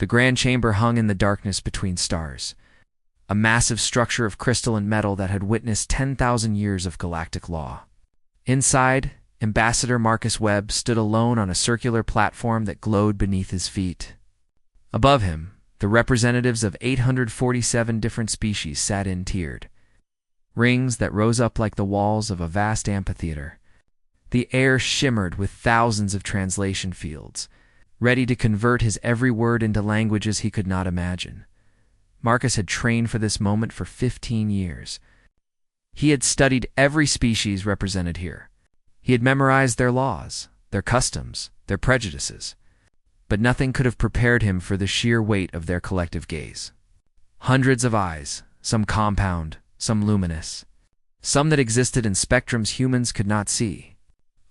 The grand chamber hung in the darkness between stars, a massive structure of crystal and metal that had witnessed 10,000 years of galactic law. Inside, Ambassador Marcus Webb stood alone on a circular platform that glowed beneath his feet. Above him, the representatives of 847 different species sat in tiered rings that rose up like the walls of a vast amphitheater. The air shimmered with thousands of translation fields, ready to convert his every word into languages he could not imagine. Marcus had trained for this moment for 15 years. He had studied every species represented here. He had memorized their laws, their customs, their prejudices. But nothing could have prepared him for the sheer weight of their collective gaze. Hundreds of eyes, some compound, some luminous, some that existed in spectrums humans could not see,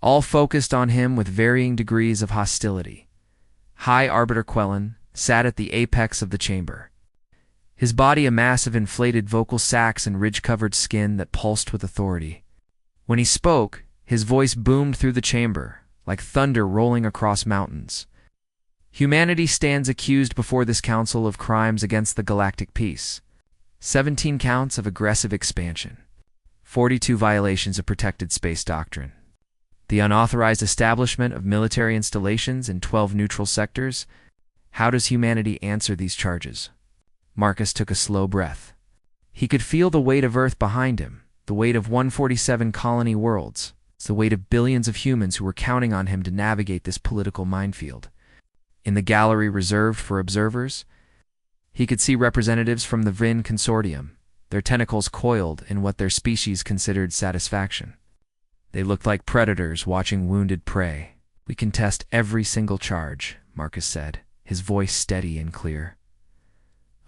all focused on him with varying degrees of hostility. High Arbiter Quellen sat at the apex of the chamber, his body a mass of inflated vocal sacs and ridge-covered skin that pulsed with authority. When he spoke, his voice boomed through the chamber, like thunder rolling across mountains. Humanity stands accused before this council of crimes against the galactic peace. 17 counts of aggressive expansion, 42 violations of protected space doctrine, the unauthorized establishment of military installations in 12 neutral sectors. How does humanity answer these charges? Marcus took a slow breath. He could feel the weight of Earth behind him, the weight of 147 colony worlds. It's the weight of billions of humans who were counting on him to navigate this political minefield. In the gallery reserved for observers, he could see representatives from the Vrin Consortium, their tentacles coiled in what their species considered satisfaction. They looked like predators watching wounded prey. "We contest every single charge," Marcus said, his voice steady and clear.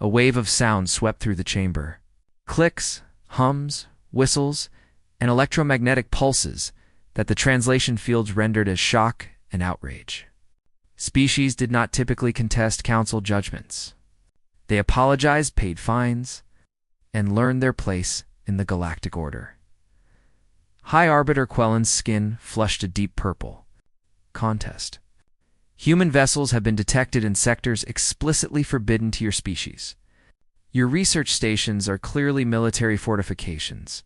A wave of sound swept through the chamber. Clicks, hums, whistles, and electromagnetic pulses that the translation fields rendered as shock and outrage. Species did not typically contest council judgments. They apologized, paid fines, and learned their place in the galactic order. High Arbiter Quellen's skin flushed a deep purple. Contest. Human vessels have been detected in sectors explicitly forbidden to your species. Your research stations are clearly military fortifications.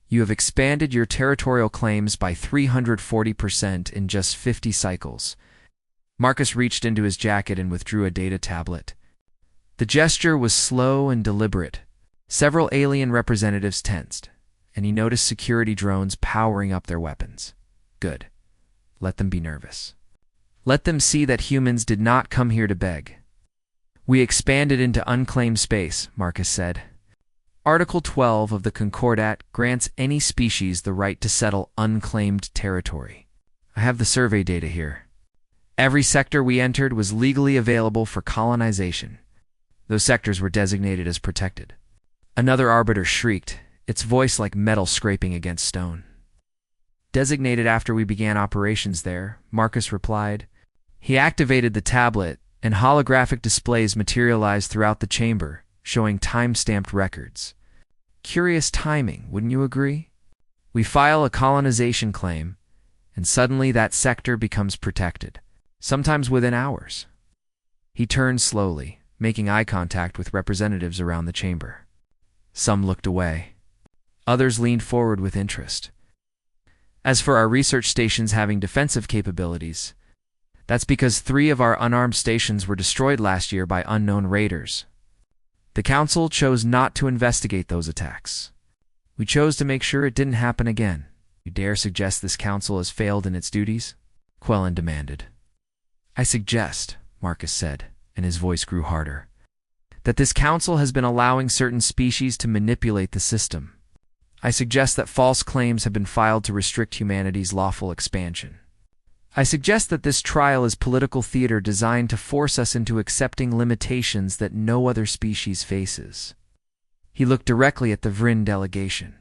You have expanded your territorial claims by 340% in just 50 cycles. Marcus reached into his jacket and withdrew a data tablet. The gesture was slow and deliberate. Several alien representatives tensed, and he noticed security drones powering up their weapons. Good. Let them be nervous. Let them see that humans did not come here to beg. "We expanded into unclaimed space," Marcus said. Article 12 of the Concordat grants any species the right to settle unclaimed territory. I have the survey data here. Every sector we entered was legally available for colonization. Those sectors were designated as protected. Another arbiter shrieked, its voice like metal scraping against stone. "Designated after we began operations there," Marcus replied. He activated the tablet, and holographic displays materialized throughout the chamber, showing time-stamped records. Curious timing, wouldn't you agree? We file a colonization claim, and suddenly that sector becomes protected, sometimes within hours. He turned slowly, making eye contact with representatives around the chamber. Some looked away. Others leaned forward with interest. As for our research stations having defensive capabilities, that's because 3 of our unarmed stations were destroyed last year by unknown raiders. The Council chose not to investigate those attacks. We chose to make sure it didn't happen again. You dare suggest this Council has failed in its duties? Quellen demanded. I suggest, Marcus said, and his voice grew harder, that this Council has been allowing certain species to manipulate the system. I suggest that false claims have been filed to restrict humanity's lawful expansion. I suggest that this trial is political theater designed to force us into accepting limitations that no other species faces. He looked directly at the Vrin delegation.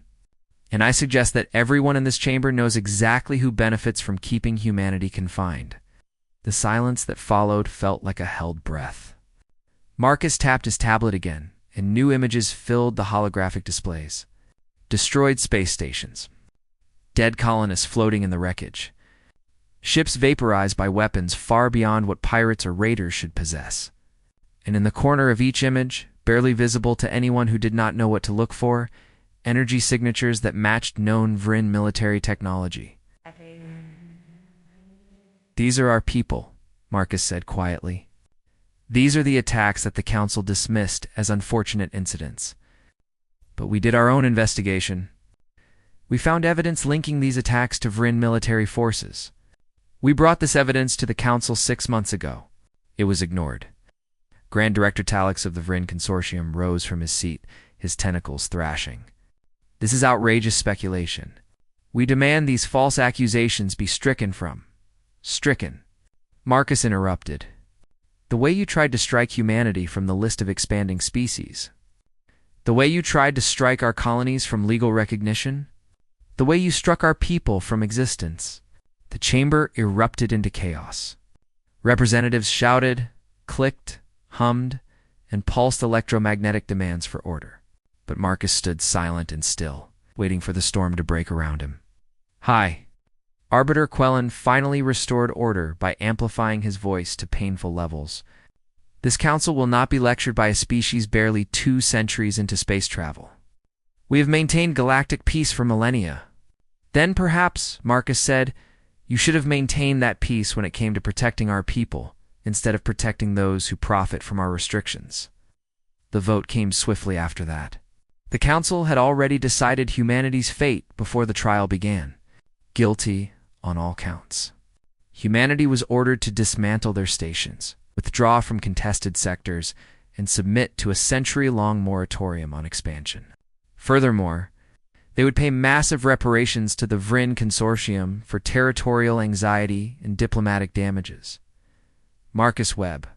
And I suggest that everyone in this chamber knows exactly who benefits from keeping humanity confined. The silence that followed felt like a held breath. Marcus tapped his tablet again, and new images filled the holographic displays. Destroyed space stations. Dead colonists floating in the wreckage. Ships vaporized by weapons far beyond what pirates or raiders should possess. and in the corner of each image, barely visible to anyone who did not know what to look for, energy signatures that matched known Vrin military technology. "These are our people," Marcus said quietly. "These are the attacks that the Council dismissed as unfortunate incidents. But we did our own investigation. We found evidence linking these attacks to Vrin military forces. We brought this evidence to the Council 6 months ago. It was ignored." Grand Director Talix of the Vrin Consortium rose from his seat, his tentacles thrashing. "This is outrageous speculation. We demand these false accusations be stricken." Marcus interrupted. "The way you tried to strike humanity from the list of expanding species. The way you tried to strike our colonies from legal recognition. The way you struck our people from existence." The chamber erupted into chaos. Representatives shouted, clicked, hummed, and pulsed electromagnetic demands for order. But Marcus stood silent and still, waiting for the storm to break around him. "Hi." Arbiter Quellen finally restored order by amplifying his voice to painful levels. "This council will not be lectured by a species barely 2 centuries into space travel. We have maintained galactic peace for millennia. Then perhaps," Marcus said, "you should have maintained that peace when it came to protecting our people, instead of protecting those who profit from our restrictions." The vote came swiftly after that. The Council had already decided humanity's fate before the trial began. Guilty on all counts. Humanity was ordered to dismantle their stations, withdraw from contested sectors, and submit to a century-long moratorium on expansion. Furthermore, they would pay massive reparations to the Vrin Consortium for territorial anxiety and diplomatic damages. Marcus Webb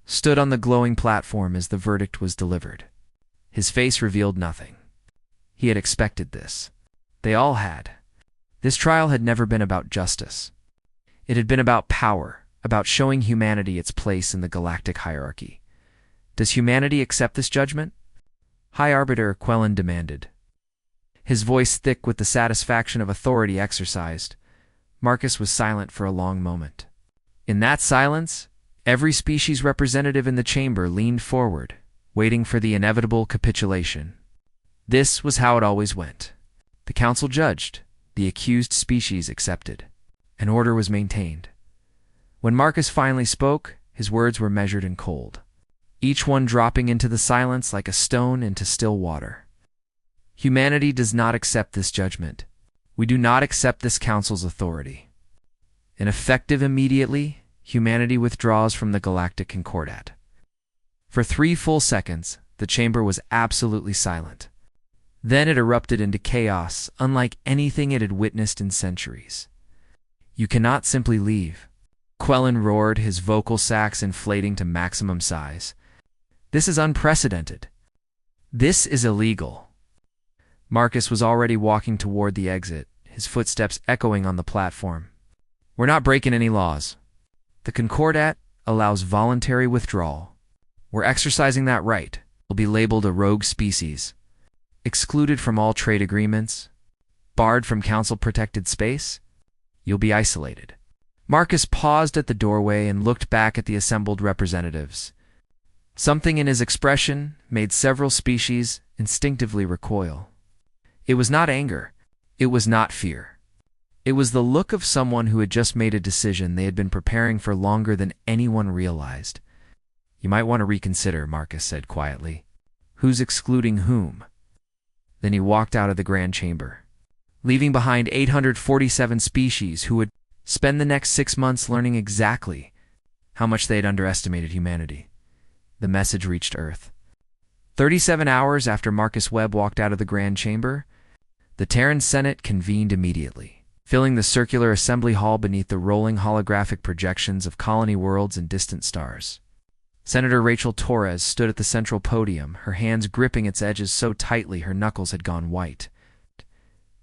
stood on the glowing platform as the verdict was delivered. His face revealed nothing. He had expected this. They all had. This trial had never been about justice. It had been about power, about showing humanity its place in the galactic hierarchy. Does humanity accept this judgment? High Arbiter Quellen demanded. His voice thick with the satisfaction of authority exercised. Marcus was silent for a long moment. In that silence, every species representative in the chamber leaned forward, waiting for the inevitable capitulation. This was how it always went. The council judged, the accused species accepted. An order was maintained. When Marcus finally spoke, his words were measured and cold, each one dropping into the silence like a stone into still water. Humanity does not accept this judgment. We do not accept this council's authority. And effective immediately, humanity withdraws from the Galactic Concordat. For 3 full seconds, the chamber was absolutely silent. Then it erupted into chaos, unlike anything it had witnessed in centuries. "You cannot simply leave," Quellen roared, his vocal sacs inflating to maximum size. "This is unprecedented. This is illegal." Marcus was already walking toward the exit, his footsteps echoing on the platform. "We're not breaking any laws. The Concordat allows voluntary withdrawal. We're exercising that right. We'll be labeled a rogue species, excluded from all trade agreements, barred from council-protected space. You'll be isolated." Marcus paused at the doorway and looked back at the assembled representatives. Something in his expression made several species instinctively recoil. It was not anger. It was not fear. It was the look of someone who had just made a decision they had been preparing for longer than anyone realized. "You might want to reconsider," Marcus said quietly. "Who's excluding whom?" Then he walked out of the Grand Chamber, leaving behind 847 species who would spend the next 6 months learning exactly how much they had underestimated humanity. The message reached Earth. 37 hours after Marcus Webb walked out of the Grand Chamber, the Terran Senate convened immediately, filling the circular assembly hall beneath the rolling holographic projections of colony worlds and distant stars. Senator Rachel Torres stood at the central podium, her hands gripping its edges so tightly her knuckles had gone white.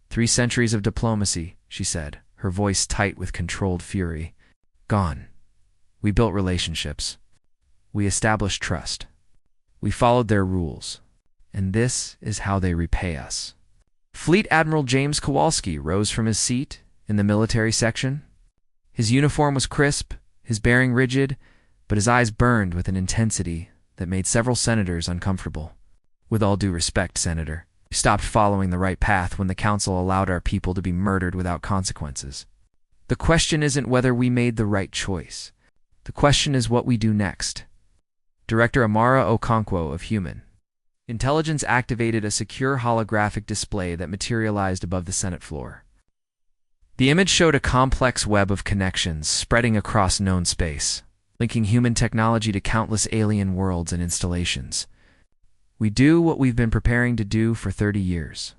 3 centuries of diplomacy," she said, her voice tight with controlled fury. "Gone. We built relationships. We established trust. We followed their rules. And this is how they repay us." Fleet Admiral James Kowalski rose from his seat in the military section. His uniform was crisp, his bearing rigid, but his eyes burned with an intensity that made several senators uncomfortable. With all due respect, Senator, we stopped following the right path when the council allowed our people to be murdered without consequences. The question isn't whether we made the right choice. The question is what we do next. Director Amara Okonkwo of Human Intelligence activated a secure holographic display that materialized above the Senate floor. The image showed a complex web of connections spreading across known space, linking human technology to countless alien worlds and installations. We do what we've been preparing to do for 30 years.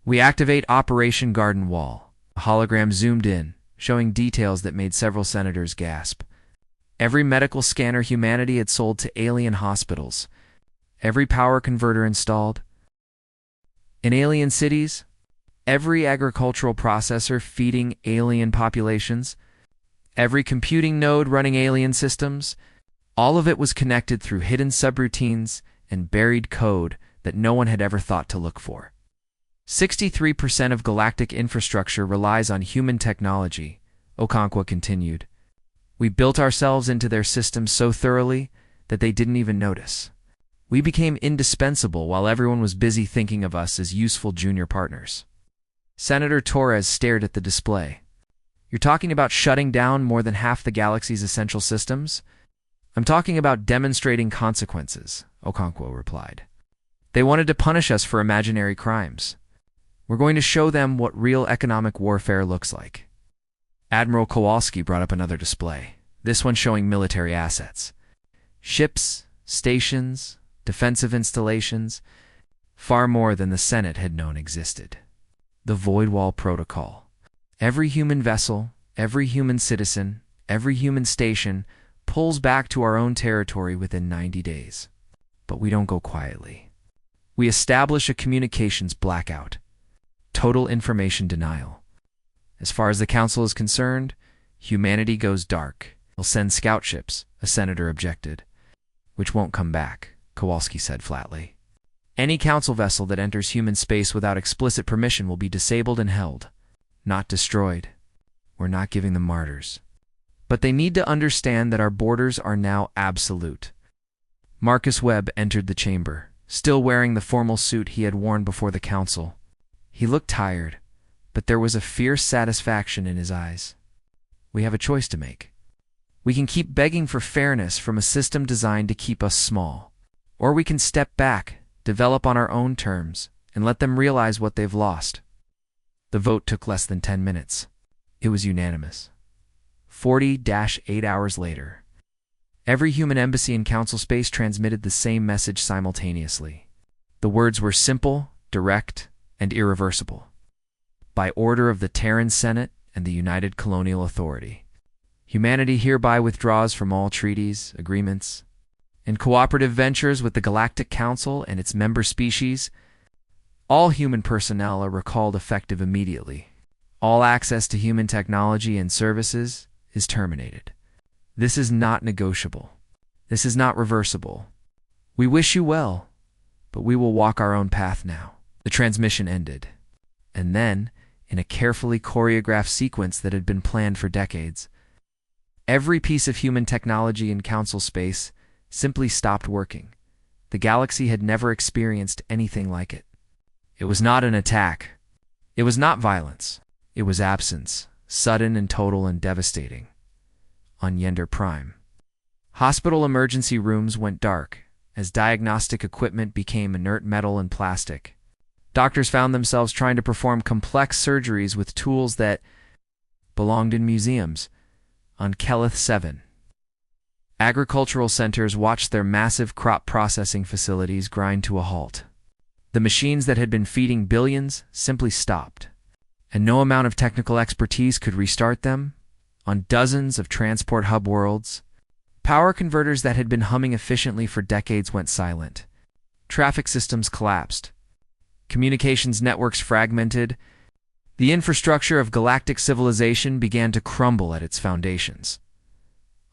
We activate Operation Garden Wall. A hologram zoomed in, showing details that made several senators gasp. Every medical scanner humanity had sold to alien hospitals. Every power converter installed. In alien cities, every agricultural processor feeding alien populations, every computing node running alien systems, all of it was connected through hidden subroutines and buried code that no one had ever thought to look for. 63% of galactic infrastructure relies on human technology, Okonkwo continued. We built ourselves into their systems so thoroughly that they didn't even notice. We became indispensable while everyone was busy thinking of us as useful junior partners. Senator Torres stared at the display. You're talking about shutting down more than half the galaxy's essential systems? I'm talking about demonstrating consequences, Okonkwo replied. They wanted to punish us for imaginary crimes. We're going to show them what real economic warfare looks like. Admiral Kowalski brought up another display, this one showing military assets. Ships, stations, defensive installations, far more than the Senate had known existed. The Void Wall Protocol. Every human vessel, every human citizen, every human station pulls back to our own territory within 90 days. But we don't go quietly. We establish a communications blackout. Total information denial. As far as the Council is concerned, humanity goes dark. We'll send scout ships, a senator objected. Which won't come back, Kowalski said flatly. Any Council vessel that enters human space without explicit permission will be disabled and held, not destroyed. We're not giving them martyrs. But they need to understand that our borders are now absolute. Marcus Webb entered the chamber, still wearing the formal suit he had worn before the Council. He looked tired, but there was a fierce satisfaction in his eyes. We have a choice to make. We can keep begging for fairness from a system designed to keep us small. Or we can step back, develop on our own terms, and let them realize what they've lost. The vote took less than 10 minutes. It was unanimous. 40-8 hours later, every human embassy in Council space transmitted the same message simultaneously. The words were simple, direct, and irreversible. By order of the Terran Senate and the United Colonial Authority, humanity hereby withdraws from all treaties, agreements, and cooperative ventures with the Galactic Council and its member species. All human personnel are recalled effective immediately. All access to human technology and services is terminated. This is not negotiable. This is not reversible. We wish you well, but we will walk our own path now. The transmission ended. And then, in a carefully choreographed sequence that had been planned for decades, every piece of human technology in Council space simply stopped working. The galaxy had never experienced anything like it. It was not an attack. It was not violence. It was absence, sudden and total and devastating. On Yender Prime, hospital emergency rooms went dark as diagnostic equipment became inert metal and plastic. Doctors found themselves trying to perform complex surgeries with tools that belonged in museums on Kelith 7. Agricultural centers watched their massive crop processing facilities grind to a halt. The machines that had been feeding billions simply stopped, and no amount of technical expertise could restart them. On dozens of transport hub worlds, power converters that had been humming efficiently for decades went silent. Traffic systems collapsed. Communications networks fragmented. The infrastructure of galactic civilization began to crumble at its foundations.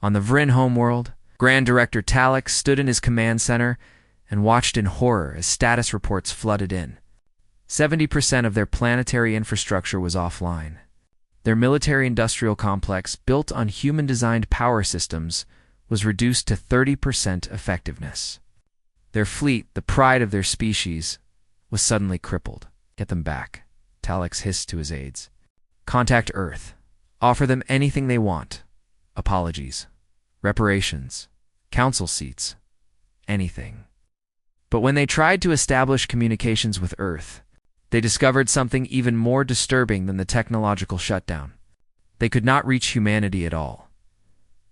On the Vryn homeworld, Grand Director Talek stood in his command center and watched in horror as status reports flooded in. 70% of their planetary infrastructure was offline. Their military-industrial complex, built on human-designed power systems, was reduced to 30% effectiveness. Their fleet, the pride of their species, was suddenly crippled. Get them back, Talix hissed to his aides. Contact Earth. Offer them anything they want. Apologies, reparations, council seats, anything. But when they tried to establish communications with Earth, they discovered something even more disturbing than the technological shutdown. They could not reach humanity at all.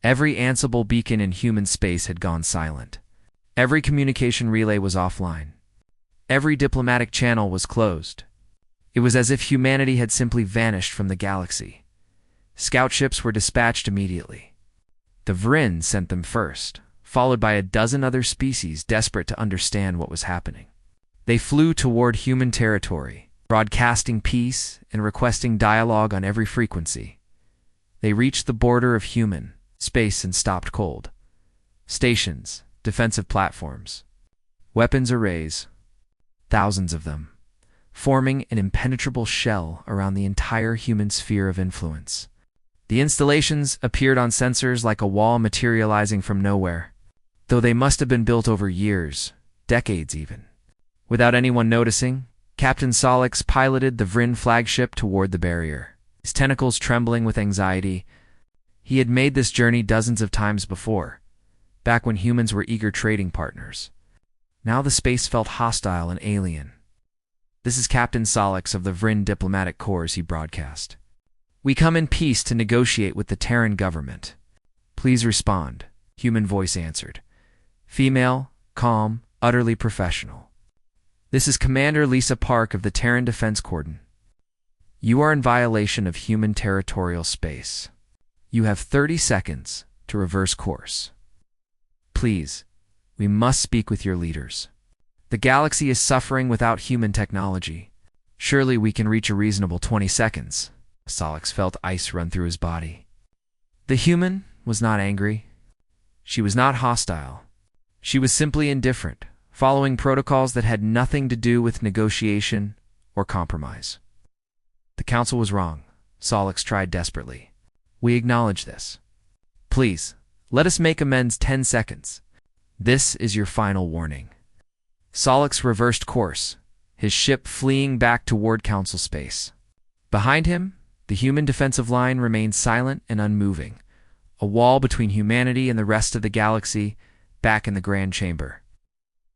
Every Ansible beacon in human space had gone silent. Every communication relay was offline. Every diplomatic channel was closed. It was as if humanity had simply vanished from the galaxy. Scout ships were dispatched immediately. The Vryn sent them first, followed by a dozen other species desperate to understand what was happening. They flew toward human territory, broadcasting peace and requesting dialogue on every frequency. They reached the border of human space and stopped cold. Stations, defensive platforms, weapons arrays, thousands of them, forming an impenetrable shell around the entire human sphere of influence. The installations appeared on sensors like a wall materializing from nowhere, though they must have been built over years, decades even. Without anyone noticing, Captain Solix piloted the Vryn flagship toward the barrier, his tentacles trembling with anxiety. He had made this journey dozens of times before, back when humans were eager trading partners. Now the space felt hostile and alien. This is Captain Solix of the Vryn Diplomatic Corps, he broadcast. We come in peace to negotiate with the Terran government. Please respond, human voice answered. Female, calm, utterly professional. This is Commander Lisa Park of the Terran Defense Cordon. You are in violation of human territorial space. You have 30 seconds to reverse course. Please, we must speak with your leaders. The galaxy is suffering without human technology. Surely we can reach a reasonable 20 seconds. Solix felt ice run through his body. The human was not angry. She was not hostile. She was simply indifferent, following protocols that had nothing to do with negotiation or compromise. The council was wrong. Solix tried desperately. We acknowledge this. Please, let us make amends 10 seconds. This is your final warning. Solix reversed course, his ship fleeing back toward council space. Behind him, the human defensive line remained silent and unmoving, a wall between humanity and the rest of the galaxy, back in the Grand Chamber.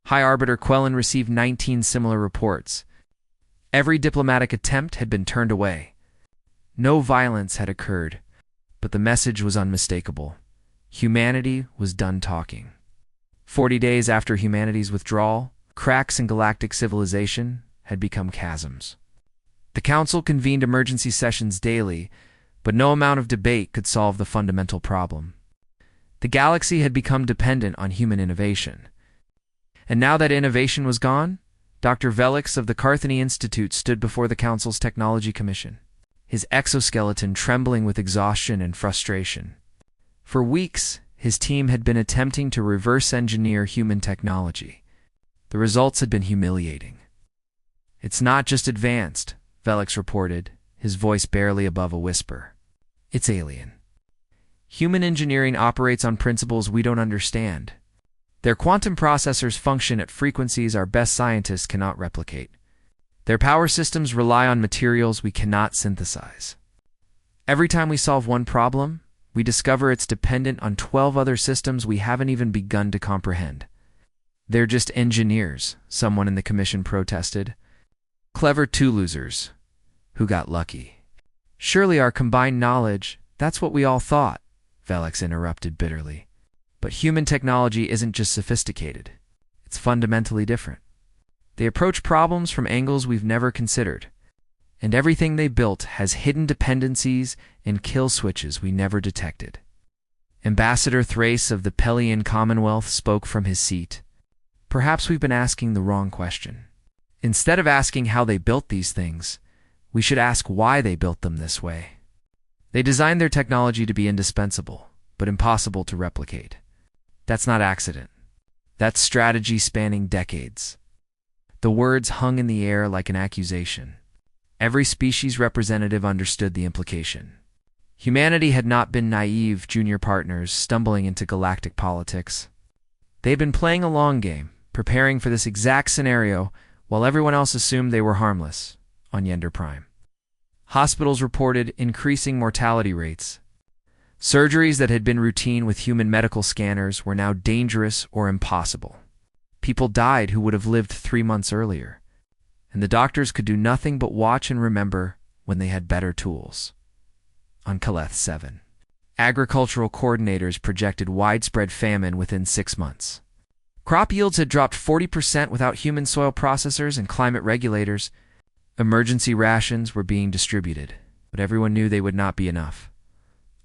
High Arbiter Quellen received 19 similar reports. Every diplomatic attempt had been turned away. No violence had occurred, but the message was unmistakable. Humanity was done talking. 40 days after humanity's withdrawal, cracks in galactic civilization had become chasms. The Council convened emergency sessions daily, but no amount of debate could solve the fundamental problem. The galaxy had become dependent on human innovation. And now that innovation was gone, Dr. Velix of the Carthany Institute stood before the Council's Technology Commission, his exoskeleton trembling with exhaustion and frustration. For weeks, his team had been attempting to reverse-engineer human technology. The results had been humiliating. It's not just advanced, Velix reported, his voice barely above a whisper. It's alien. Human engineering operates on principles we don't understand. Their quantum processors function at frequencies our best scientists cannot replicate. Their power systems rely on materials we cannot synthesize. Every time we solve one problem, we discover it's dependent on 12 other systems we haven't even begun to comprehend. They're just engineers, someone in the commission protested. Clever two-losers who got lucky. Surely our combined knowledge, that's what we all thought, Velix interrupted bitterly. But human technology isn't just sophisticated. It's fundamentally different. They approach problems from angles we've never considered. And everything they built has hidden dependencies and kill switches we never detected. Ambassador Thrace of the Pelian Commonwealth spoke from his seat. Perhaps we've been asking the wrong question. Instead of asking how they built these things, we should ask why they built them this way. They designed their technology to be indispensable, but impossible to replicate. That's not accident. That's strategy spanning decades. The words hung in the air like an accusation. Every species representative understood the implication. Humanity had not been naive junior partners stumbling into galactic politics. They had been playing a long game, preparing for this exact scenario while everyone else assumed they were harmless on Yender Prime. Hospitals reported increasing mortality rates. Surgeries that had been routine with human medical scanners were now dangerous or impossible. People died who would have lived 3 months earlier, and the doctors could do nothing but watch and remember when they had better tools. On Caleth 7, agricultural coordinators projected widespread famine within 6 months. Crop yields had dropped 40% without human soil processors and climate regulators. Emergency rations were being distributed, but everyone knew they would not be enough.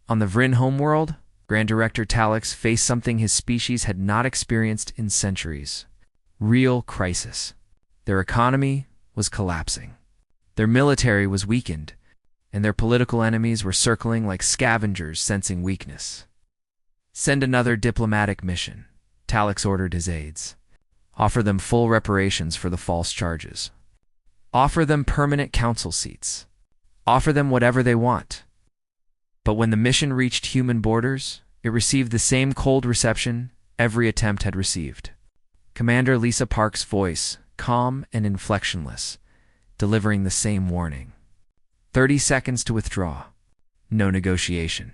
On the Vryn homeworld, Grand Director Talix faced something his species had not experienced in centuries. Real crisis. Their economy was collapsing. Their military was weakened, and their political enemies were circling like scavengers sensing weakness. Send another diplomatic mission, Talix ordered his aides. Offer them full reparations for the false charges. Offer them permanent council seats. Offer them whatever they want. But when the mission reached human borders, it received the same cold reception every attempt had received. Commander Lisa Park's voice, calm and inflectionless, delivering the same warning. 30 seconds to withdraw. No negotiation.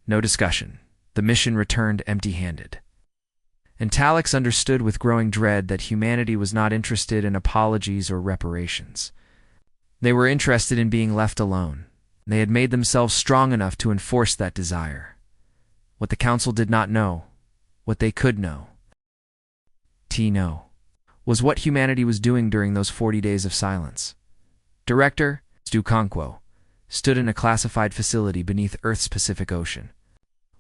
No discussion. The mission returned empty-handed. And Talix understood with growing dread that humanity was not interested in apologies or reparations. They were interested in being left alone. They had made themselves strong enough to enforce that desire. What the Council did not know, what they could know, was what humanity was doing during those 40 days of silence. Director Stu Conquo stood in a classified facility beneath Earth's Pacific Ocean,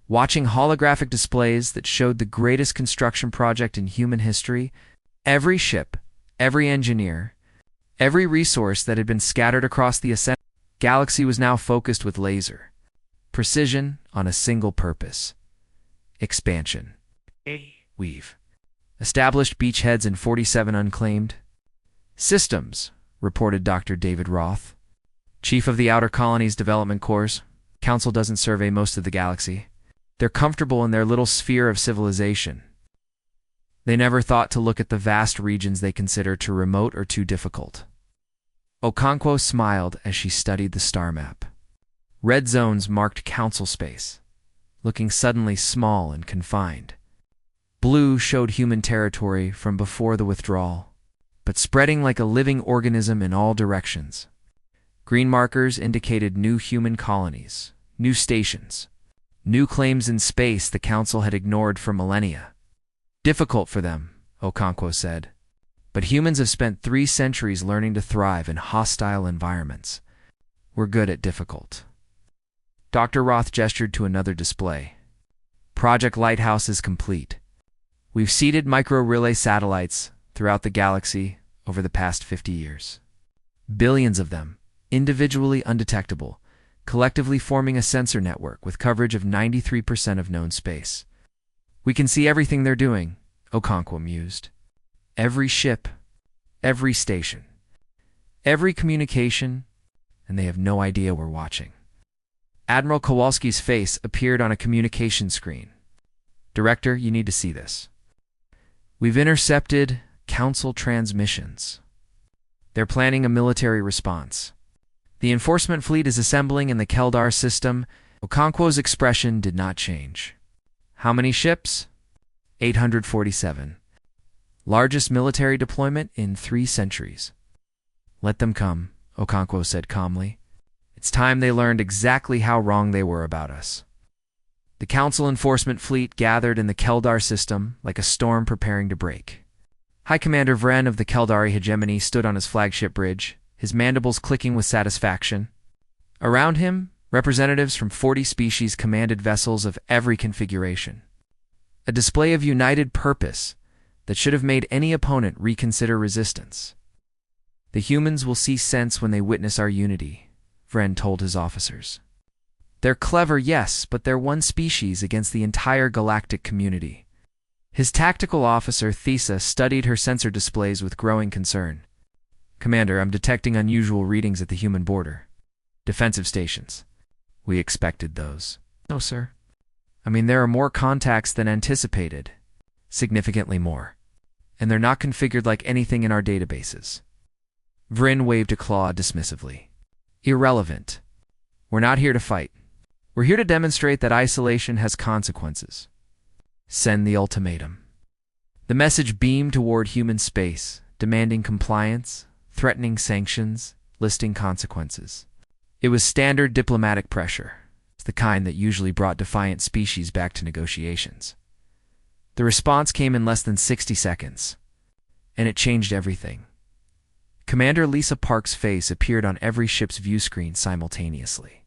watching holographic displays that showed the greatest construction project in human history. Every ship, every engineer, every resource that had been scattered across the ascent galaxy was now focused with laser precision on a single purpose: expansion. We've established beachheads in 47 unclaimed systems, reported Dr. David Roth, chief of the Outer Colonies Development Corps. Council doesn't survey most of the galaxy. They're comfortable in their little sphere of civilization. They never thought to look at the vast regions they consider too remote or too difficult. Okonkwo smiled as she studied the star map. Red zones marked council space, looking suddenly small and confined. Blue showed human territory from before the withdrawal, but spreading like a living organism in all directions. Green markers indicated new human colonies, new stations, new claims in space the Council had ignored for millennia. Difficult for them, Okonkwo said. But humans have spent 3 centuries learning to thrive in hostile environments. We're good at difficult. Dr. Roth gestured to another display. Project Lighthouse is complete. We've seeded micro-relay satellites throughout the galaxy over the past 50 years. Billions of them, individually undetectable, collectively forming a sensor network with coverage of 93% of known space. We can see everything they're doing, Okonkwo mused. Every ship, every station, every communication, and they have no idea we're watching. Admiral Kowalski's face appeared on a communication screen. Director, you need to see this. We've intercepted Council transmissions. They're planning a military response. The enforcement fleet is assembling in the Keldar system. Okonkwo's expression did not change. How many ships? 847. Largest military deployment in 3 centuries. Let them come, Okonkwo said calmly. It's time they learned exactly how wrong they were about us. The Council enforcement fleet gathered in the Keldar system like a storm preparing to break. High Commander Vren of the Keldari hegemony stood on his flagship bridge, his mandibles clicking with satisfaction. Around him, representatives from 40 species commanded vessels of every configuration. A display of united purpose that should have made any opponent reconsider resistance. The humans will see sense when they witness our unity, Vren told his officers. They're clever, yes, but they're one species against the entire galactic community. His tactical officer, Thesa, studied her sensor displays with growing concern. Commander, I'm detecting unusual readings at the human border. Defensive stations. We expected those. No, sir. I mean, there are more contacts than anticipated. Significantly more. And they're not configured like anything in our databases. Vryn waved a claw dismissively. Irrelevant. We're not here to fight. We're here to demonstrate that isolation has consequences. Send the ultimatum. The message beamed toward human space, demanding compliance, threatening sanctions, listing consequences. It was standard diplomatic pressure. It's the kind that usually brought defiant species back to negotiations. The response came in less than 60 seconds, and it changed everything. Commander Lisa Park's face appeared on every ship's view screen simultaneously.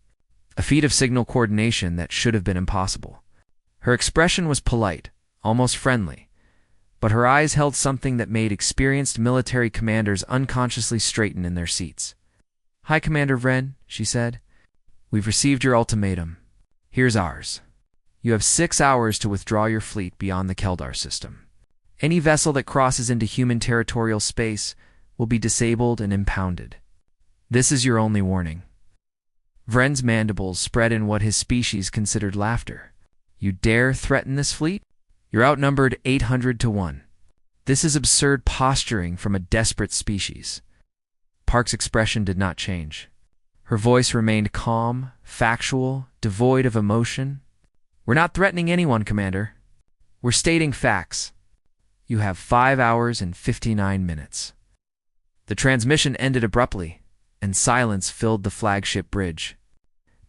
A feat of signal coordination that should have been impossible. Her expression was polite, almost friendly, but her eyes held something that made experienced military commanders unconsciously straighten in their seats. "Hi, Commander Vryn," she said. "We've received your ultimatum. Here's ours. You have 6 hours to withdraw your fleet beyond the Keldar system. Any vessel that crosses into human territorial space will be disabled and impounded. This is your only warning." Vryn's mandibles spread in what his species considered laughter. "You dare threaten this fleet? You're outnumbered 800 to 1. This is absurd posturing from a desperate species." Park's expression did not change. Her voice remained calm, factual, devoid of emotion. "We're not threatening anyone, Commander. We're stating facts. You have 5 hours and 59 minutes. The transmission ended abruptly, and silence filled the flagship bridge.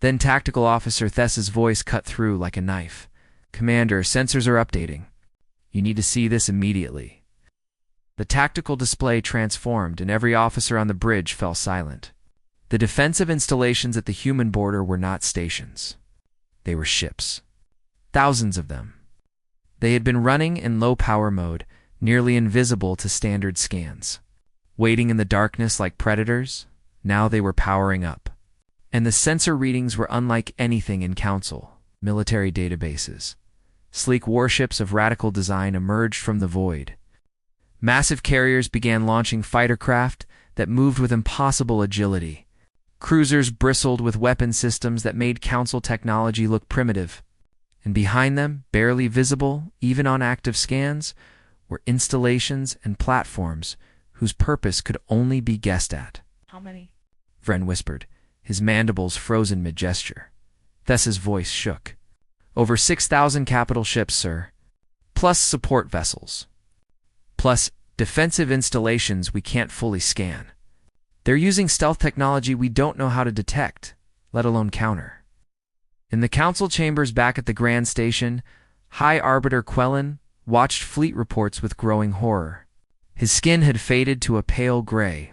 Then Tactical Officer Thess's voice cut through like a knife. "Commander, sensors are updating. You need to see this immediately." The tactical display transformed, and every officer on the bridge fell silent. The defensive installations at the human border were not stations. They were ships. Thousands of them. They had been running in low-power mode, nearly invisible to standard scans. Waiting in the darkness like predators, now they were powering up. And the sensor readings were unlike anything in Council, military databases. Sleek warships of radical design emerged from the void. Massive carriers began launching fighter craft that moved with impossible agility. Cruisers bristled with weapon systems that made Council technology look primitive. And behind them, barely visible, even on active scans, were installations and platforms whose purpose could only be guessed at. "How many?" Vryn whispered, his mandibles frozen mid-gesture. Thess's voice shook. "Over 6,000 capital ships, sir. Plus support vessels. Plus defensive installations we can't fully scan. They're using stealth technology we don't know how to detect, let alone counter." In the council chambers back at the Grand Station, High Arbiter Quellen watched fleet reports with growing horror. His skin had faded to a pale gray,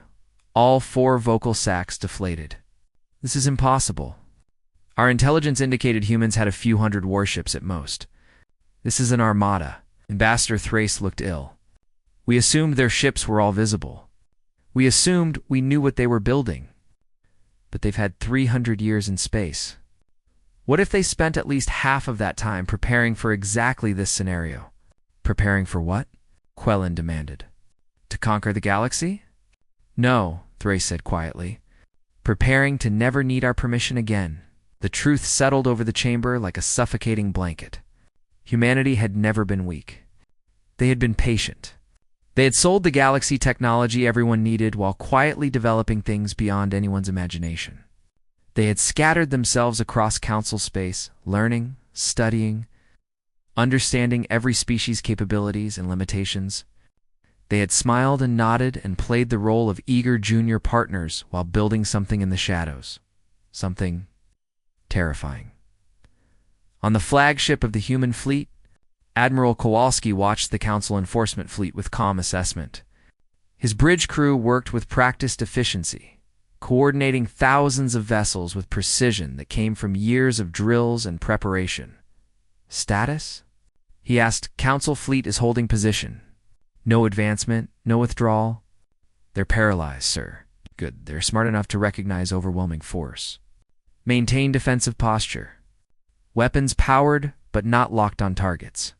all 4 vocal sacs deflated. "This is impossible. Our intelligence indicated humans had a few hundred warships at most. This is an armada." Ambassador Thrace looked ill. "We assumed their ships were all visible. We assumed we knew what they were building. But they've had 300 years in space. What if they spent at least half of that time preparing for exactly this scenario?" "Preparing for what?" Quellen demanded. "To conquer the galaxy?" "No," Thrace said quietly. "Preparing to never need our permission again." The truth settled over the chamber like a suffocating blanket. Humanity had never been weak. They had been patient. They had sold the galaxy technology everyone needed while quietly developing things beyond anyone's imagination. They had scattered themselves across council space, learning, studying, understanding every species' capabilities and limitations. They had smiled and nodded and played the role of eager junior partners while building something in the shadows. Something terrifying. On the flagship of the human fleet, Admiral Kowalski watched the Council enforcement fleet with calm assessment. His bridge crew worked with practiced efficiency, coordinating thousands of vessels with precision that came from years of drills and preparation. "Status?" he asked. "Council fleet is holding position. No advancement, no withdrawal." "They're paralyzed, sir." "Good. They're smart enough to recognize overwhelming force. Maintain defensive posture. Weapons powered, but not locked on targets.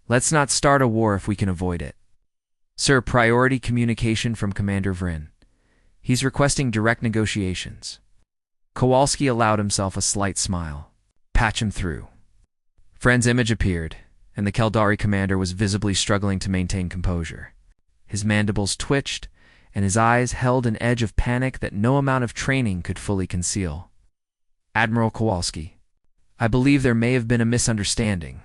Let's not start a war if we can avoid it." "Sir, priority communication from Commander Vryn. He's requesting direct negotiations." Kowalski allowed himself a slight smile. Patch him through. Vren's image appeared, and the Keldari commander was visibly struggling to maintain composure. His mandibles twitched, and his eyes held an edge of panic that no amount of training could fully conceal. Admiral Kowalski, I believe there may have been a misunderstanding.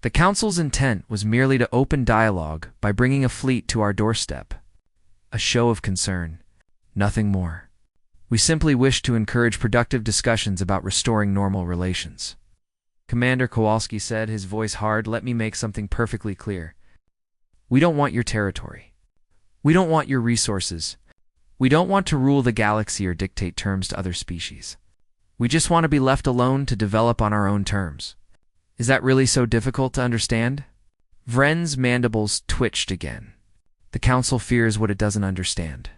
The Council's intent was merely to open dialogue by bringing a fleet to our doorstep. A show of concern, nothing more. We simply wish to encourage productive discussions about restoring normal relations. Commander Kowalski said, his voice hard. Let me make something perfectly clear. We don't want your territory. We don't want your resources. We don't want to rule the galaxy or dictate terms to other species. We just want to be left alone to develop on our own terms. Is that really so difficult to understand? Vren's mandibles twitched again. The Council fears what it doesn't understand.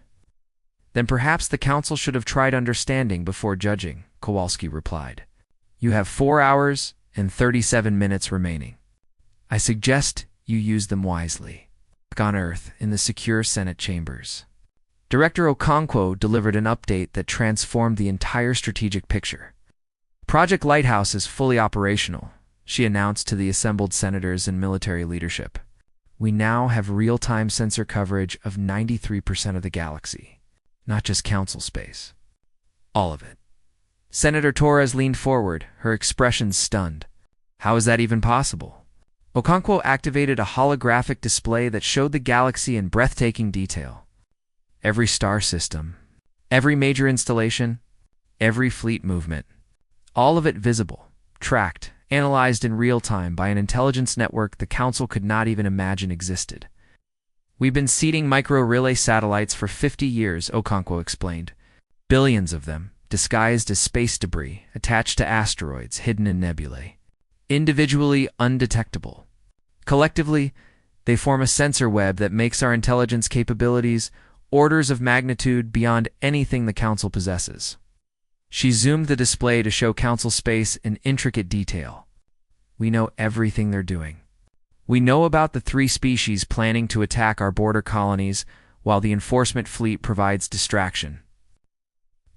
Then perhaps the Council should have tried understanding before judging, Kowalski replied. You have 4 hours and 37 minutes remaining. I suggest you use them wisely. Back on Earth, in the secure Senate chambers, Director Okonkwo delivered an update that transformed the entire strategic picture. Project Lighthouse is fully operational, she announced to the assembled senators and military leadership. We now have real-time sensor coverage of 93% of the galaxy, not just Council space. All of it. Senator Torres leaned forward, her expression stunned. How is that even possible? Okonkwo activated a holographic display that showed the galaxy in breathtaking detail. Every star system, every major installation, every fleet movement, all of it visible, tracked, analyzed in real time by an intelligence network the Council could not even imagine existed. We've been seeding micro-relay satellites for 50 years, Okonkwo explained. Billions of them, disguised as space debris, attached to asteroids hidden in nebulae. Individually undetectable. Collectively, they form a sensor web that makes our intelligence capabilities orders of magnitude beyond anything the Council possesses. She zoomed the display to show Council space in intricate detail. We know everything they're doing. We know about the 3 species planning to attack our border colonies while the enforcement fleet provides distraction.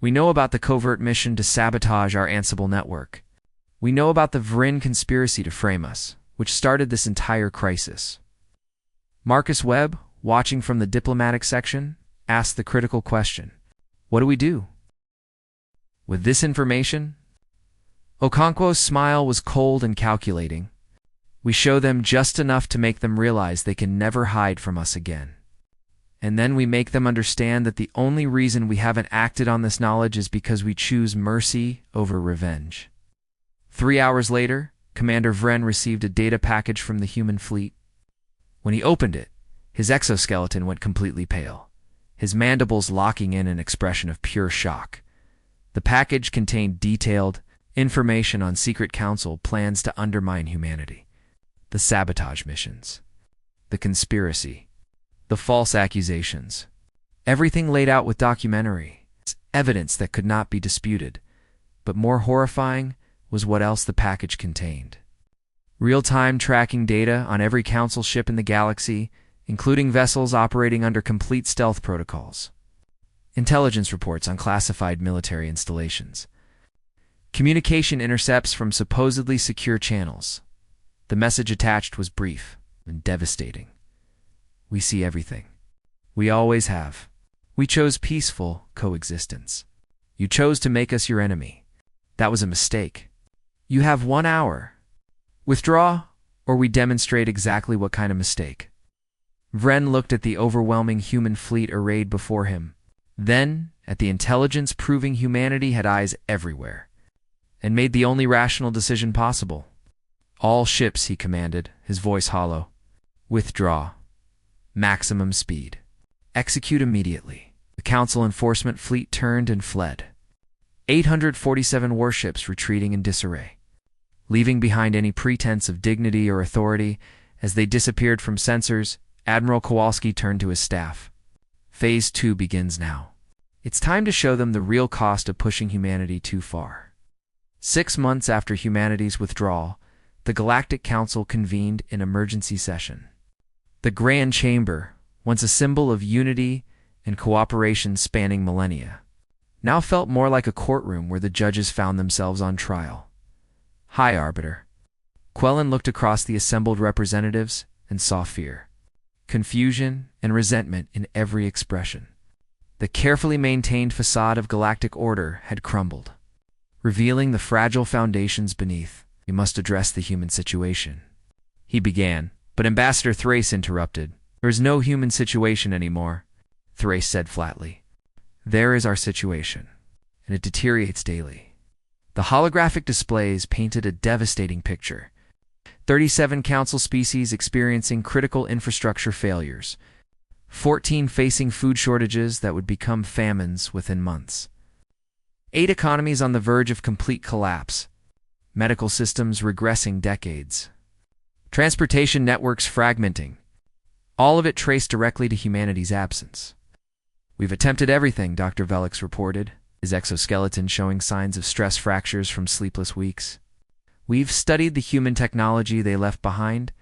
We know about the covert mission to sabotage our Ansible network. We know about the Vrin conspiracy to frame us, which started this entire crisis. Marcus Webb, watching from the diplomatic section, asked the critical question, what do we do? With this information, Okonkwo's smile was cold and calculating. We show them just enough to make them realize they can never hide from us again. And then we make them understand that the only reason we haven't acted on this knowledge is because we choose mercy over revenge. 3 hours later, Commander Vren received a data package from the human fleet. When he opened it, his exoskeleton went completely pale, his mandibles locking in an expression of pure shock. The package contained detailed information on secret council plans to undermine humanity, the sabotage missions, the conspiracy, the false accusations. Everything laid out with documentary evidence that could not be disputed. But more horrifying was what else the package contained. Real-time tracking data on every council ship in the galaxy, including vessels operating under complete stealth protocols. Intelligence reports on classified military installations. Communication intercepts from supposedly secure channels. The message attached was brief and devastating. We see everything. We always have. We chose peaceful coexistence. You chose to make us your enemy. That was a mistake. You have 1 hour. Withdraw, or we demonstrate exactly what kind of mistake. Vren looked at the overwhelming human fleet arrayed before him, then at the intelligence proving humanity had eyes everywhere, and made the only rational decision possible. All ships, he commanded, his voice hollow. Withdraw. Maximum speed. Execute immediately. The Council enforcement fleet turned and fled. 847 warships retreating in disarray, leaving behind any pretense of dignity or authority. As they disappeared from sensors, Admiral Kowalski turned to his staff. Phase 2 begins now. It's time to show them the real cost of pushing humanity too far. 6 months after humanity's withdrawal, the Galactic Council convened in emergency session. The Grand Chamber, once a symbol of unity and cooperation spanning millennia, now felt more like a courtroom where the judges found themselves on trial. "Hi, Arbiter." Quellen looked across the assembled representatives and saw fear, confusion, and resentment in every expression. The carefully maintained facade of galactic order had crumbled, revealing the fragile foundations beneath. "We must address the human situation," he began, but Ambassador Thrace interrupted. "There is no human situation anymore," Thrace said flatly. "There is our situation, and it deteriorates daily." The holographic displays painted a devastating picture. 37 council species experiencing critical infrastructure failures, 14 facing food shortages that would become famines within months, 8 economies on the verge of complete collapse, medical systems regressing decades, transportation networks fragmenting, all of it traced directly to humanity's absence. "We've attempted everything," Dr. Velix reported, his exoskeleton showing signs of stress fractures from sleepless weeks. "We've studied the human technology they left behind.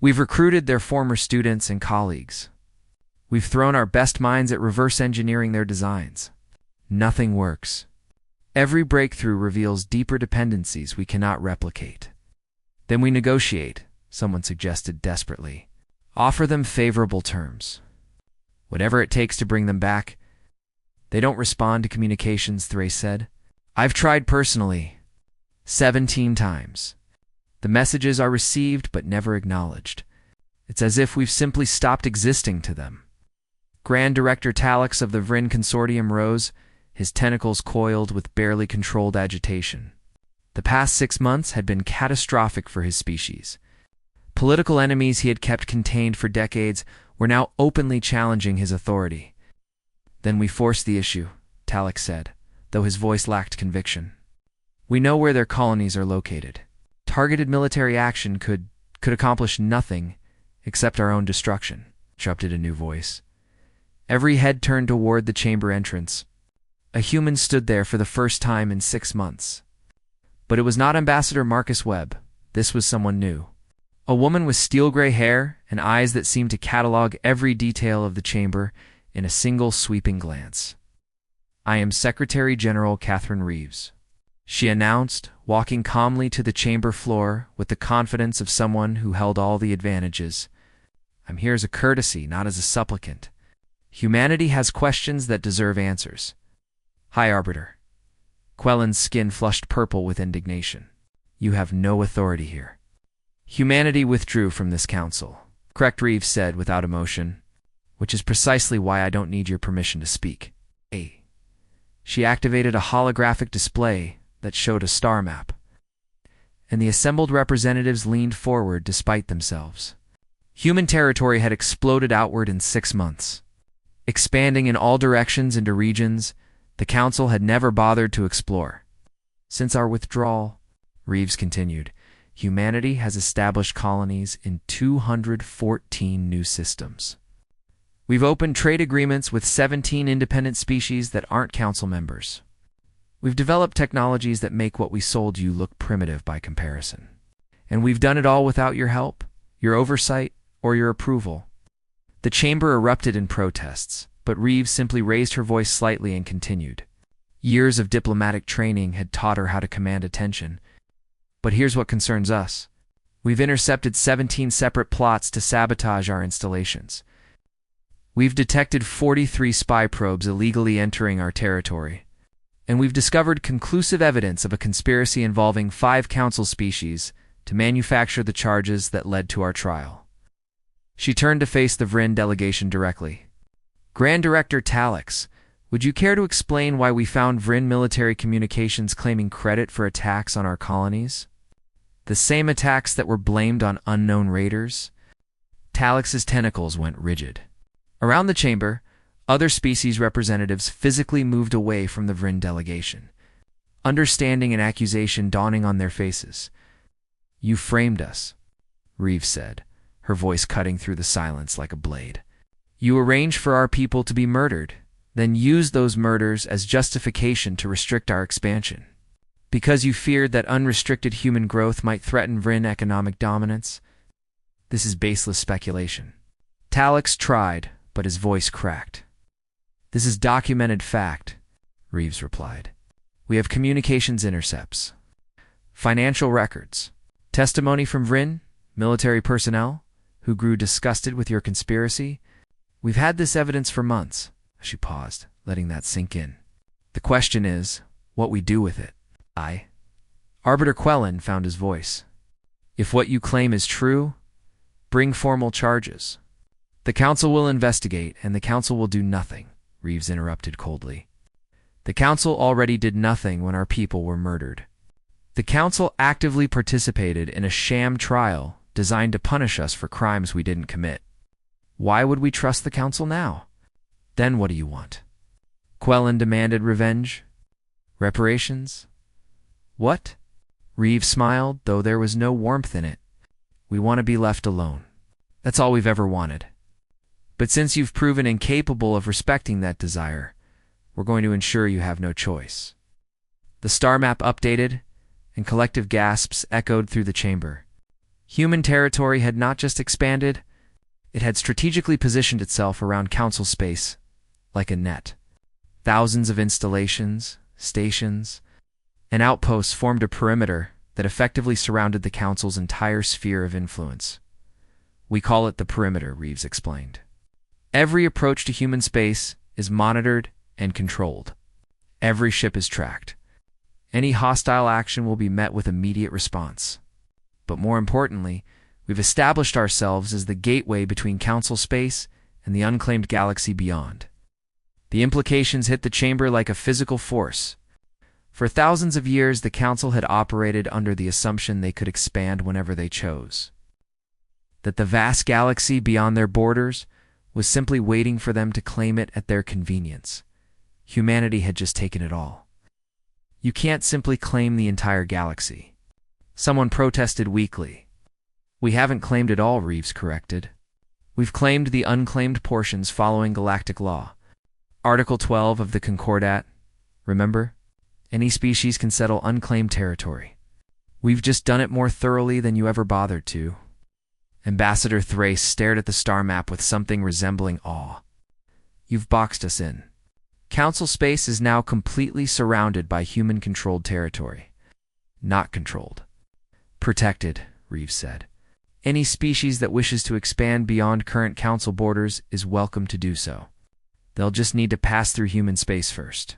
We've recruited their former students and colleagues. We've thrown our best minds at reverse engineering their designs. Nothing works. Every breakthrough reveals deeper dependencies we cannot replicate." "Then we negotiate," someone suggested desperately. "Offer them favorable terms. Whatever it takes to bring them back." "They don't respond to communications," Thrace said. "I've tried personally. 17 times. The messages are received but never acknowledged. It's as if we've simply stopped existing to them." Grand Director Talix of the Vrin Consortium rose, his tentacles coiled with barely controlled agitation. The past 6 months had been catastrophic for his species. Political enemies he had kept contained for decades were now openly challenging his authority. "Then we forced the issue," Talix said, though his voice lacked conviction. "We know where their colonies are located. Targeted military action could accomplish nothing except our own destruction," interrupted a new voice. Every head turned toward the chamber entrance. A human stood there for the first time in 6 months. But it was not Ambassador Marcus Webb. This was someone new. A woman with steel-gray hair and eyes that seemed to catalog every detail of the chamber in a single sweeping glance. "I am Secretary General Catherine Reeves," she announced, walking calmly to the chamber floor with the confidence of someone who held all the advantages. "I'm here as a courtesy, not as a supplicant. Humanity has questions that deserve answers." "Hi, Arbiter." Quellen's skin flushed purple with indignation. "You have no authority here." "Humanity withdrew from this council," Correct Reeves said without emotion, "which is precisely why I don't need your permission to speak." She activated a holographic display that showed a star map, and the assembled representatives leaned forward despite themselves. Human territory had exploded outward in 6 months, expanding in all directions into regions the Council had never bothered to explore. "Since our withdrawal," Reeves continued, "humanity has established colonies in 214 new systems. We've opened trade agreements with 17 independent species that aren't Council members. We've developed technologies that make what we sold you look primitive by comparison. And we've done it all without your help, your oversight, or your approval." The chamber erupted in protests, but Reeves simply raised her voice slightly and continued. Years of diplomatic training had taught her how to command attention. "But here's what concerns us. We've intercepted 17 separate plots to sabotage our installations. We've detected 43 spy probes illegally entering our territory. And we've discovered conclusive evidence of a conspiracy involving 5 council species to manufacture the charges that led to our trial." She turned to face the Vrin delegation directly. "Grand Director Talix, would you care to explain why we found Vrin military communications claiming credit for attacks on our colonies? The same attacks that were blamed on unknown raiders?" Talix's tentacles went rigid. Around the chamber, other species representatives physically moved away from the Vrin delegation, understanding and accusation dawning on their faces. "You framed us," Reeves said, her voice cutting through the silence like a blade. "You arranged for our people to be murdered, then used those murders as justification to restrict our expansion. Because you feared that unrestricted human growth might threaten Vrin economic dominance? This is baseless speculation." Talix tried, but his voice cracked. "This is documented fact," Reeves replied. "We have communications intercepts, financial records, testimony from Vryn, military personnel, who grew disgusted with your conspiracy. We've had this evidence for months." She paused, letting that sink in. "The question is, what we do with it." Arbiter Quellen found his voice. "If what you claim is true, bring formal charges." "The Council will investigate, and the Council will do nothing," Reeves interrupted coldly. "The Council already did nothing when our people were murdered. The Council actively participated in a sham trial designed to punish us for crimes we didn't commit. Why would we trust the Council now? Then what do you want?" Quellen demanded. "Revenge? Reparations? What?" Reeves smiled, though there was no warmth in it. "We want to be left alone. That's all we've ever wanted. But since you've proven incapable of respecting that desire, we're going to ensure you have no choice." The star map updated, and collective gasps echoed through the chamber. Human territory had not just expanded, it had strategically positioned itself around Council space like a net. Thousands of installations, stations, and outposts formed a perimeter that effectively surrounded the Council's entire sphere of influence. "We call it the perimeter," Reeves explained. "Every approach to human space is monitored and controlled. Every ship is tracked. Any hostile action will be met with immediate response. But more importantly, we've established ourselves as the gateway between Council space and the unclaimed galaxy beyond." The implications hit the chamber like a physical force. For thousands of years, the Council had operated under the assumption they could expand whenever they chose. That the vast galaxy beyond their borders was simply waiting for them to claim it at their convenience. Humanity had just taken it all. "You can't simply claim the entire galaxy," someone protested weakly. "We haven't claimed it all," Reeves corrected. "We've claimed the unclaimed portions following galactic law. Article 12 of the Concordat, remember? Any species can settle unclaimed territory. We've just done it more thoroughly than you ever bothered to." Ambassador Thrace stared at the star map with something resembling awe. "You've boxed us in. Council space is now completely surrounded by human-controlled territory." "Not controlled. Protected," Reeves said. "Any species that wishes to expand beyond current Council borders is welcome to do so. They'll just need to pass through human space first.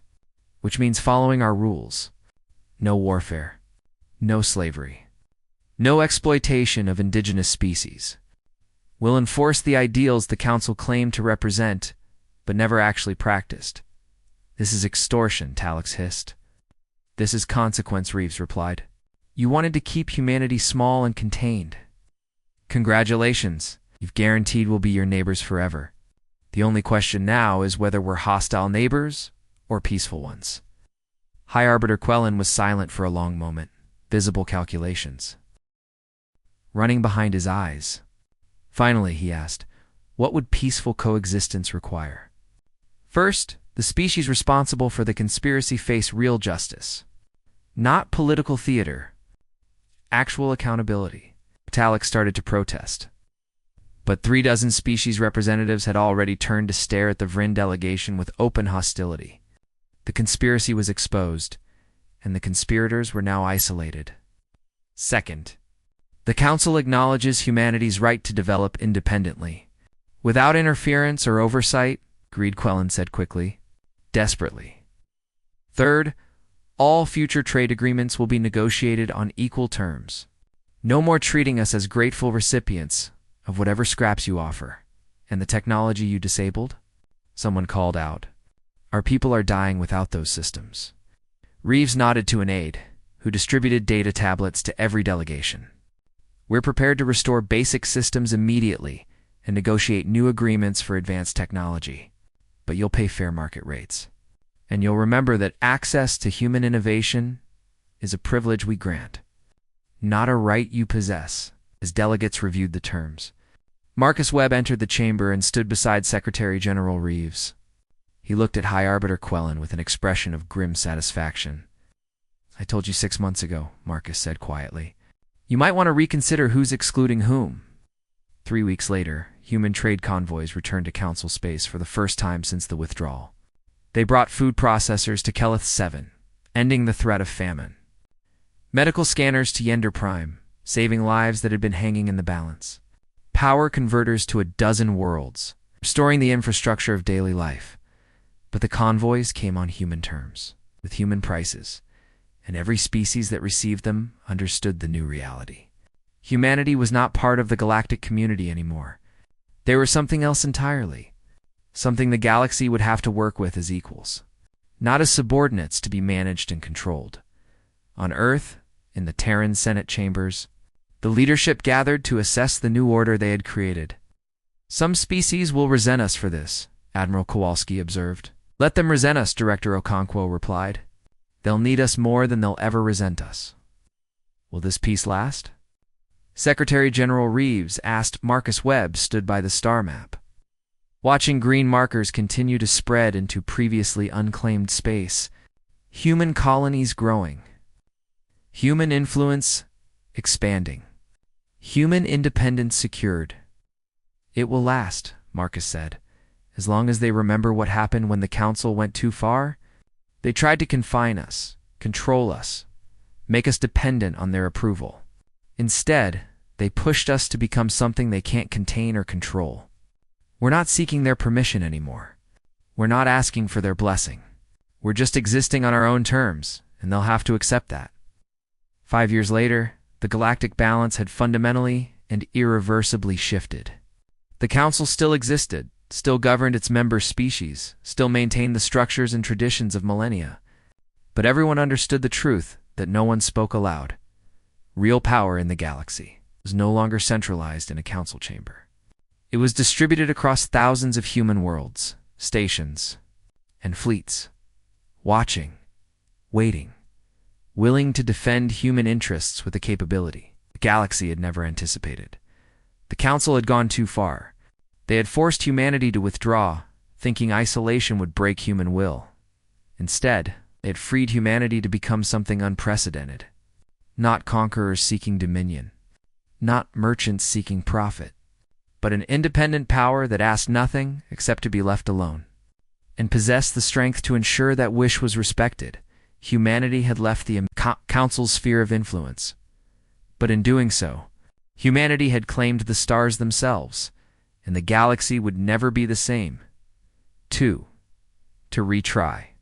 Which means following our rules. No warfare. No slavery. No exploitation of indigenous species. We'll enforce the ideals the Council claimed to represent, but never actually practiced." "This is extortion," Talix hissed. "This is consequence," Reeves replied. "You wanted to keep humanity small and contained. Congratulations, you've guaranteed we'll be your neighbors forever. The only question now is whether we're hostile neighbors or peaceful ones." High Arbiter Quellen was silent for a long moment, visible calculations running behind his eyes. Finally, he asked, "What would peaceful coexistence require?" "First, the species responsible for the conspiracy face real justice. Not political theater. Actual accountability." Talix started to protest. But 36 species representatives had already turned to stare at the Vryn delegation with open hostility. The conspiracy was exposed, and the conspirators were now isolated. "Second, the Council acknowledges humanity's right to develop independently. Without interference or oversight," Greed Quellen said quickly, desperately. "Third, all future trade agreements will be negotiated on equal terms. No more treating us as grateful recipients of whatever scraps you offer. And the technology you disabled?" Someone called out. "Our people are dying without those systems." Reeves nodded to an aide, who distributed data tablets to every delegation. "We're prepared to restore basic systems immediately and negotiate new agreements for advanced technology. But you'll pay fair market rates. And you'll remember that access to human innovation is a privilege we grant, not a right you possess," as delegates reviewed the terms. Marcus Webb entered the chamber and stood beside Secretary General Reeves. He looked at High Arbiter Quellen with an expression of grim satisfaction. "I told you 6 months ago," Marcus said quietly. "You might want to reconsider who's excluding whom." 3 weeks later, human trade convoys returned to Council space for the first time since the withdrawal. They brought food processors to Keleth 7, ending the threat of famine. Medical scanners to Yender Prime, saving lives that had been hanging in the balance. Power converters to a dozen worlds, restoring the infrastructure of daily life. But the convoys came on human terms, with human prices, and every species that received them understood the new reality. Humanity was not part of the galactic community anymore. They were something else entirely, something the galaxy would have to work with as equals, not as subordinates to be managed and controlled. On Earth, in the Terran Senate chambers, the leadership gathered to assess the new order they had created. "Some species will resent us for this," Admiral Kowalski observed. "Let them resent us," Director Okonkwo replied. "They'll need us more than they'll ever resent us." "Will this peace last?" Secretary General Reeves asked. Marcus Webb stood by the star map, watching green markers continue to spread into previously unclaimed space. Human colonies growing. Human influence expanding. Human independence secured. "It will last," Marcus said, "as long as they remember what happened when the Council went too far. They tried to confine us, control us, make us dependent on their approval. Instead, they pushed us to become something they can't contain or control. We're not seeking their permission anymore. We're not asking for their blessing. We're just existing on our own terms, and they'll have to accept that." 5 years later, the galactic balance had fundamentally and irreversibly shifted. The Council still existed, still governed its member species, still maintained the structures and traditions of millennia. But everyone understood the truth that no one spoke aloud. Real power in the galaxy was no longer centralized in a council chamber. It was distributed across thousands of human worlds, stations, and fleets, watching, waiting, willing to defend human interests with a capability the galaxy had never anticipated. The Council had gone too far. They had forced humanity to withdraw, thinking isolation would break human will. Instead, they had freed humanity to become something unprecedented. Not conquerors seeking dominion, not merchants seeking profit, but an independent power that asked nothing except to be left alone, and possessed the strength to ensure that wish was respected. Humanity had left the Council's sphere of influence. But in doing so, humanity had claimed the stars themselves, and the galaxy would never be the same. To retry.